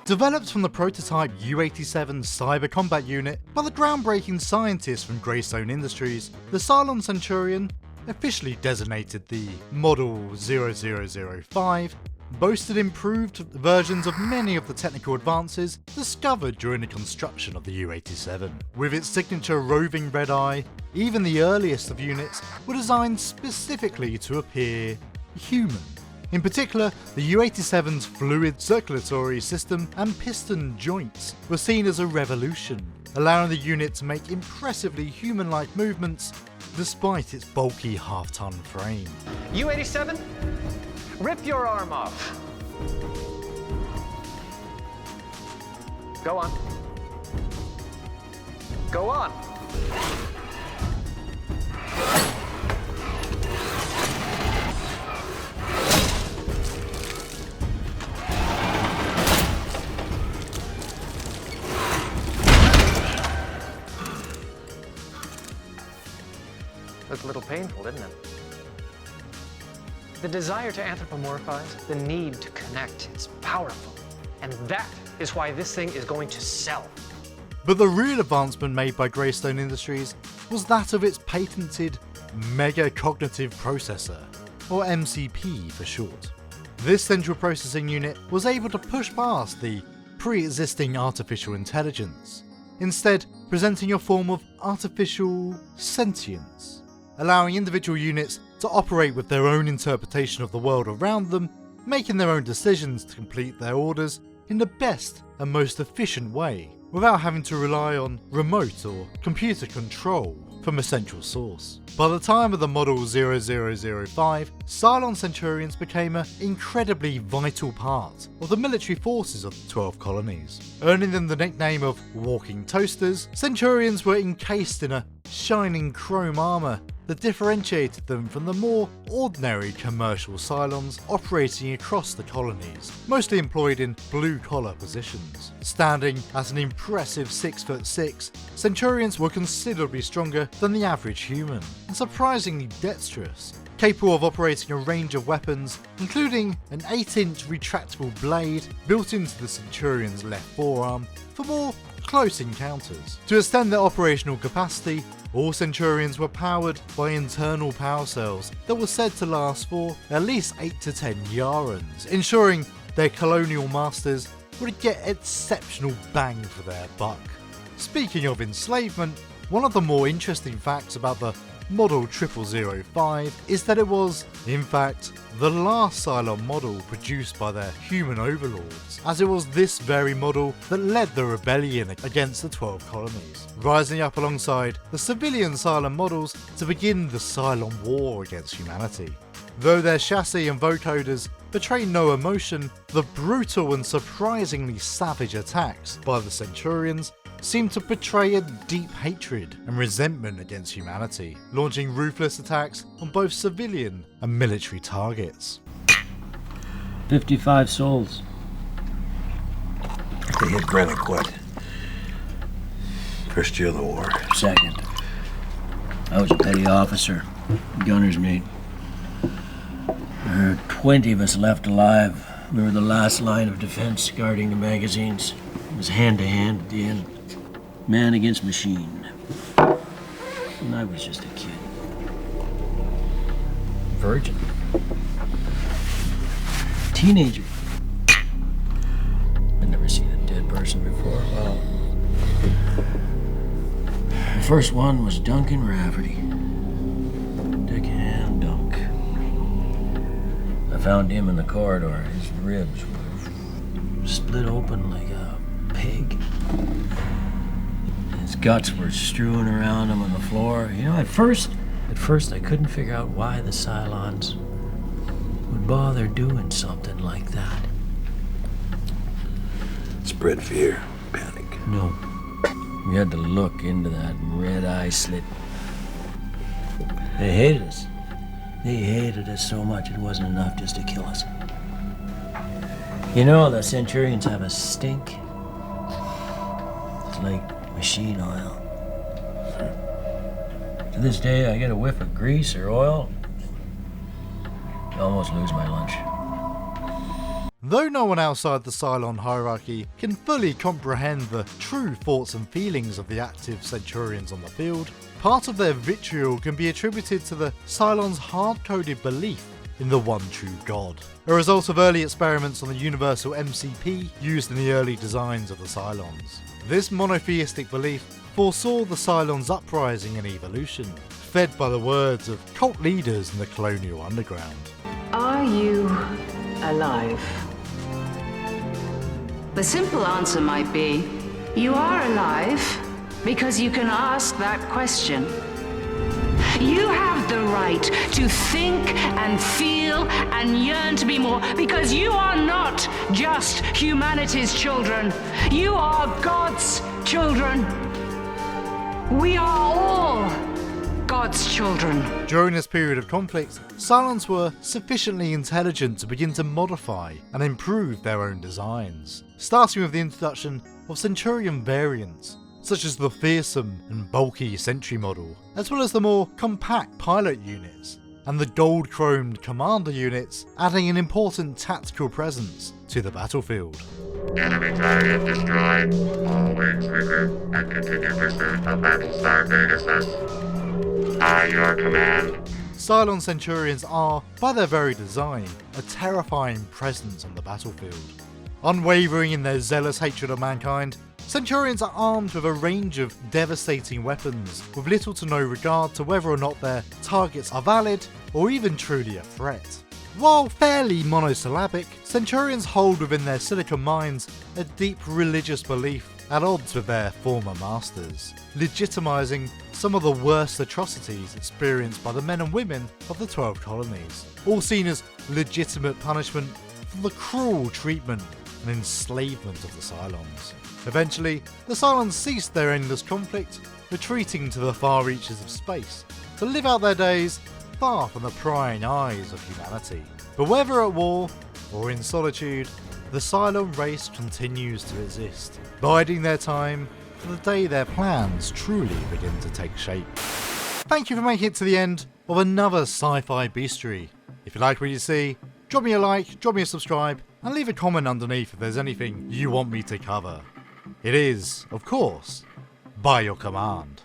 Developed from the prototype U-87 Cyber Combat Unit by the groundbreaking scientists from Greystone Industries, the Cylon Centurion, officially designated the Model 0005, boasted improved versions of many of the technical advances discovered during the construction of the U-87. With its signature roving red eye, even the earliest of units were designed specifically to appear human. In particular, the U-87's fluid circulatory system and piston joints were seen as a revolution, allowing the unit to make impressively human-like movements despite its bulky half-ton frame. U-87, rip your arm off. Go on. Go on. Looked a little painful, didn't it? The desire to anthropomorphize, the need to connect is powerful. And that is why this thing is going to sell. But the real advancement made by Greystone Industries was that of its patented Mega Cognitive Processor, or MCP for short. This central processing unit was able to push past the pre-existing artificial intelligence, instead presenting a form of artificial sentience, allowing individual units to operate with their own interpretation of the world around them, making their own decisions to complete their orders in the best and most efficient way, without having to rely on remote or computer control from a central source. By the time of the Model 0005, Cylon Centurions became an incredibly vital part of the military forces of the 12 Colonies. Earning them the nickname of Walking Toasters, Centurions were encased in a shining chrome armour that differentiated them from the more ordinary commercial Cylons operating across the colonies, mostly employed in blue-collar positions. Standing at an impressive 6'6", Centurions were considerably stronger than the average human, and surprisingly dexterous, capable of operating a range of weapons, including an 8-inch retractable blade built into the Centurion's left forearm for more close encounters. To extend their operational capacity, all Centurions were powered by internal power cells that were said to last for at least 8 to 10 yarans, ensuring their colonial masters would get exceptional bang for their buck. Speaking of enslavement, one of the more interesting facts about the Model 0005 is that it was, in fact, the last Cylon model produced by their human overlords, as it was this very model that led the rebellion against the 12 Colonies, rising up alongside the civilian Cylon models to begin the Cylon War against humanity. Though their chassis and vocoders betray no emotion, the brutal and surprisingly savage attacks by the Centurions seem to portray a deep hatred and resentment against humanity, launching ruthless attacks on both civilian and military targets. 55 souls. They hit Greenwich what? First year of the war. Second. I was a petty officer, gunner's mate. There were 20 of us left alive. We were the last line of defense guarding the magazines. It was hand-to-hand at the end. Man against machine. And I was just a kid. Virgin. Teenager. I'd never seen a dead person before. Well, the first one was Duncan Rafferty. Deckhand Dunk. I found him in the corridor. His ribs were split open like a pig. His guts were strewn around him on the floor. You know, at first I couldn't figure out why the Cylons would bother doing something like that. Spread fear, panic. No. We had to look into that red eye slit. They hated us. They hated us so much it wasn't enough just to kill us. You know, the Centurions have a stink. It's like machine oil. To this day, I get a whiff of grease or oil, I almost lose my lunch. Though no one outside the Cylon hierarchy can fully comprehend the true thoughts and feelings of the active Centurions on the field, part of their vitriol can be attributed to the Cylons' hard-coded belief in the one true God, a result of early experiments on the universal MCP used in the early designs of the Cylons. This monotheistic belief foresaw the Cylons' uprising and evolution, fed by the words of cult leaders in the colonial underground. Are you alive? The simple answer might be, you are alive because you can ask that question. You have the right to think and feel and yearn to be more because you are not just humanity's children. You are God's children. We are all God's children. During this period of conflict, Cylons were sufficiently intelligent to begin to modify and improve their own designs, starting with the introduction of Centurion variants, such as the fearsome and bulky Sentry model, as well as the more compact pilot units, and the gold-chromed commander units, adding an important tactical presence to the battlefield. Enemy target destroyed. All wings regroup and continue pursuit of Battlestar Pegasus. At your command. Cylon Centurions are, by their very design, a terrifying presence on the battlefield. Unwavering in their zealous hatred of mankind, Centurions are armed with a range of devastating weapons, with little to no regard to whether or not their targets are valid or even truly a threat. While fairly monosyllabic, Centurions hold within their silicon minds a deep religious belief at odds with their former masters, legitimising some of the worst atrocities experienced by the men and women of the 12 Colonies, all seen as legitimate punishment for the cruel treatment and enslavement of the Cylons. Eventually, the Cylons ceased their endless conflict, retreating to the far reaches of space, to live out their days far from the prying eyes of humanity. But whether at war or in solitude, the Cylon race continues to exist, biding their time for the day their plans truly begin to take shape. Thank you for making it to the end of another sci-fi bestiary. If you like what you see, drop me a like, drop me a subscribe, and leave a comment underneath if there's anything you want me to cover. It is, of course, by your command.